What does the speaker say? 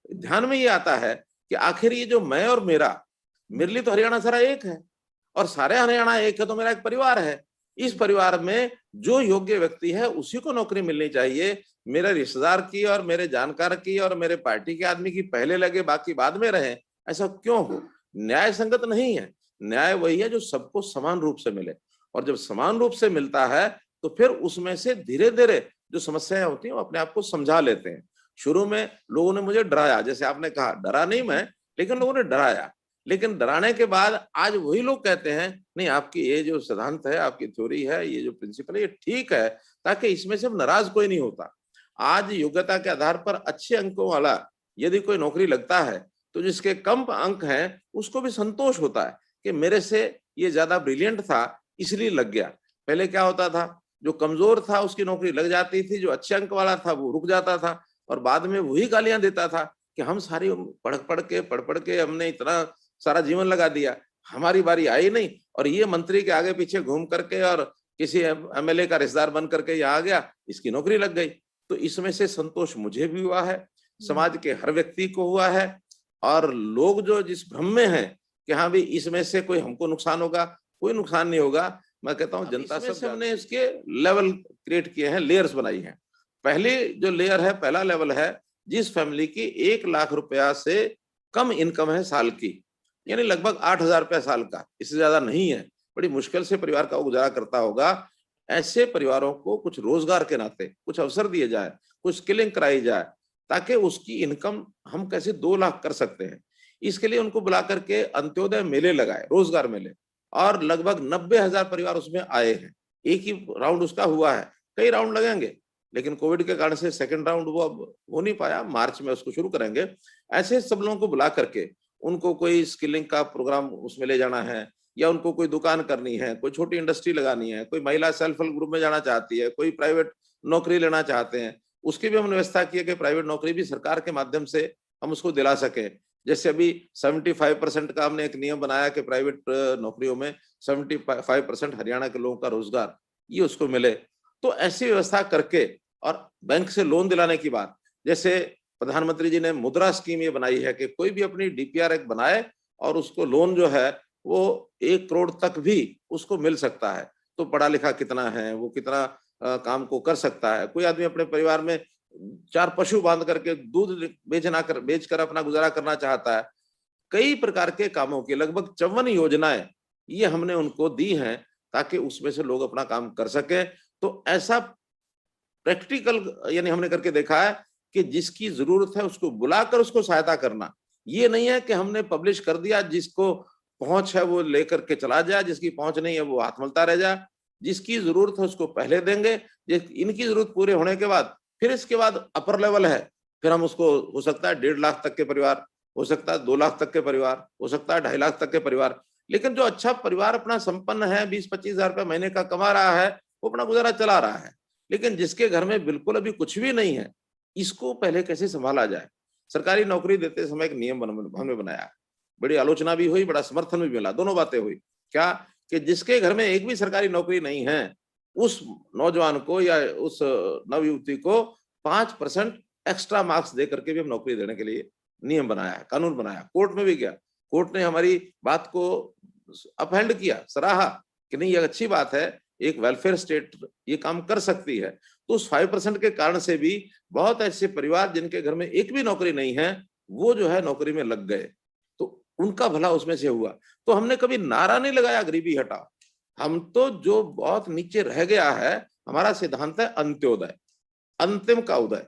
ध्यान में ये आता है कि आखिर ये जो मैं और मेरा, मेरे लिए तो हरियाणा सारा एक है और सारे हरियाणा एक है, तो मेरा एक परिवार है। इस परिवार में जो योग्य व्यक्ति है उसी को नौकरी मिलनी चाहिए। मेरे रिश्तेदार की और मेरे जानकार की और मेरे पार्टी के आदमी की पहले लगे बाकी बाद में रहे, ऐसा क्यों हो? न्याय संगत नहीं है। न्याय वही है जो सबको समान रूप से मिले, और जब समान रूप से मिलता है तो फिर उसमें से धीरे-धीरे जो समस्याएं होती हैं वो अपने आप को समझा लेते हैं। शुरू में लोगों ने मुझे डराया, जैसे आपने कहा, डरा नहीं मैं, लेकिन लोगों ने डराया। लेकिन डराने के बाद आज वही लोग कहते हैं, नहीं आपकी ये जो सिद्धांत है, आपकी थ्योरी है, ये जो प्रिंसिपल है, ये ठीक है, ताकि इसमें से अब नाराज कोई नहीं होता। आज योग्यता के आधार पर अच्छे अंकों वाला यदि कोई नौकरी लगता है, तो जिसके कम अंक हैं, उसको भी संतोष होता है कि मेरे से ये ज्यादा ब्रिलियंट था, इसलिए लग गया। पहले क्या होता था, जो कमजोर था उसकी नौकरी लग जाती थी, जो अच्छे अंक वाला था वो रुक जाता था, और बाद में वही गालियां देता था कि हम सारी पढ़ पढ़ के हमने इतना सारा जीवन लगा दिया, हमारी बारी आई नहीं, और ये मंत्री के आगे पीछे घूम करके और किसी एमएलए का रिश्तेदार बन करके यहाँ आ गया, इसकी नौकरी लग गई। तो इसमें से संतोष मुझे भी हुआ है, समाज के हर व्यक्ति को हुआ है, और लोग जो जिस भ्रम में हैं कि हाँ भाई इसमें से कोई हमको नुकसान होगा, कोई नुकसान नहीं होगा। मैं कहता हूँ जनता से हमने इसके लेवल क्रिएट किए हैं, लेयर्स बनाई हैं। पहली जो लेयर है, पहला लेवल है, जिस फैमिली की 1 लाख रुपया से कम इनकम है साल की, यानी लगभग 8,000 रुपया साल का, इससे ज्यादा नहीं है, बड़ी मुश्किल से परिवार का गुजारा करता होगा। ऐसे परिवारों को कुछ रोजगार के नाते कुछ अवसर दिए जाए, कुछ स्किलिंग कराई जाए, ताकि उसकी इनकम हम कैसे 2 लाख कर सकते हैं। इसके लिए उनको बुला करके अंत्योदय मेले लगाए, रोजगार मेले, और लगभग 90,000 परिवार उसमें आए हैं। एक ही राउंड उसका हुआ है, कई राउंड लगेंगे, लेकिन कोविड के कारण से सेकंड राउंड वो अब हो नहीं पाया, मार्च में उसको शुरू करेंगे। ऐसे सब लोगों को बुला करके उनको कोई स्किलिंग का प्रोग्राम उसमें ले जाना है, या उनको कोई दुकान करनी है, कोई छोटी इंडस्ट्री लगानी है, कोई महिला सेल्फ हेल्प ग्रुप में जाना चाहती है, कोई प्राइवेट नौकरी लेना चाहते हैं, उसकी भी हमने व्यवस्था की है कि प्राइवेट नौकरी भी सरकार के माध्यम से हम उसको दिला सकें। जैसे अभी 75% का हमने एक नियम बनाया कि प्राइवेट नौकरियों में 75% हरियाणा के लोगों का रोजगार ये उसको मिले। तो ऐसी व्यवस्था करके, और बैंक से लोन दिलाने की बात, जैसे प्रधानमंत्री जी ने मुद्रा स्कीम ये बनाई है कि कोई भी अपनी डीपीआर एक बनाए और उसको लोन जो है वो 1 करोड़ तक भी उसको मिल सकता है। तो पढ़ा लिखा कितना है, वो कितना काम को कर सकता है। कोई आदमी अपने परिवार में 4 पशु बांध करके दूध बेच कर अपना गुजारा करना चाहता है। कई प्रकार के कामों की लगभग 54 योजनाएं ये हमने उनको दी हैं, ताकि उसमें से लोग अपना काम कर सकें। तो ऐसा प्रैक्टिकल यानी हमने करके देखा है कि जिसकी जरूरत है उसको बुलाकर उसको सहायता करना। ये नहीं है कि हमने पब्लिश कर दिया, जिसको पहुंच है वो लेकर के चला जाए, जिसकी पहुंच नहीं है वो हाथ मलता रह जाए। जिसकी जरूरत है उसको पहले देंगे, इनकी जरूरत पूरे होने के बाद फिर इसके बाद अपर लेवल है, फिर हम उसको, हो सकता है 1.5 लाख तक के परिवार, हो सकता है 2 लाख तक के परिवार, हो सकता है 2.5 लाख तक के परिवार। लेकिन जो अच्छा परिवार अपना संपन्न है, 20-25 हजार रुपये महीने का कमा रहा है, वो अपना गुजारा चला रहा है। लेकिन जिसके घर में बिल्कुल अभी कुछ भी नहीं है, इसको पहले कैसे संभाला जाए। सरकारी नौकरी देते समय एक नियम हमने बनाया, बड़ी आलोचना भी हुई, बड़ा समर्थन भी मिला, दोनों बातें हुई। क्या कि जिसके घर में एक भी सरकारी नौकरी नहीं है, उस नौजवान को या उस नवयुवती को 5% एक्स्ट्रा मार्क्स दे करके भी हम नौकरी देने के लिए नियम बनाया है, कानून बनाया। कोर्ट में भी गया, कोर्ट ने हमारी बात को अपहेल्ड किया, सराहा कि नहीं ये अच्छी बात है, एक वेलफेयर स्टेट ये काम कर सकती है। तो उस 5% के कारण से भी बहुत ऐसे परिवार जिनके घर में एक भी नौकरी नहीं है, वो जो है नौकरी में लग गए, तो उनका भला उसमें से हुआ। तो हमने कभी नारा नहीं लगाया गरीबी हटाओ, हम तो जो बहुत नीचे रह गया है, हमारा सिद्धांत है अंत्योदय, अंतिम का उदय।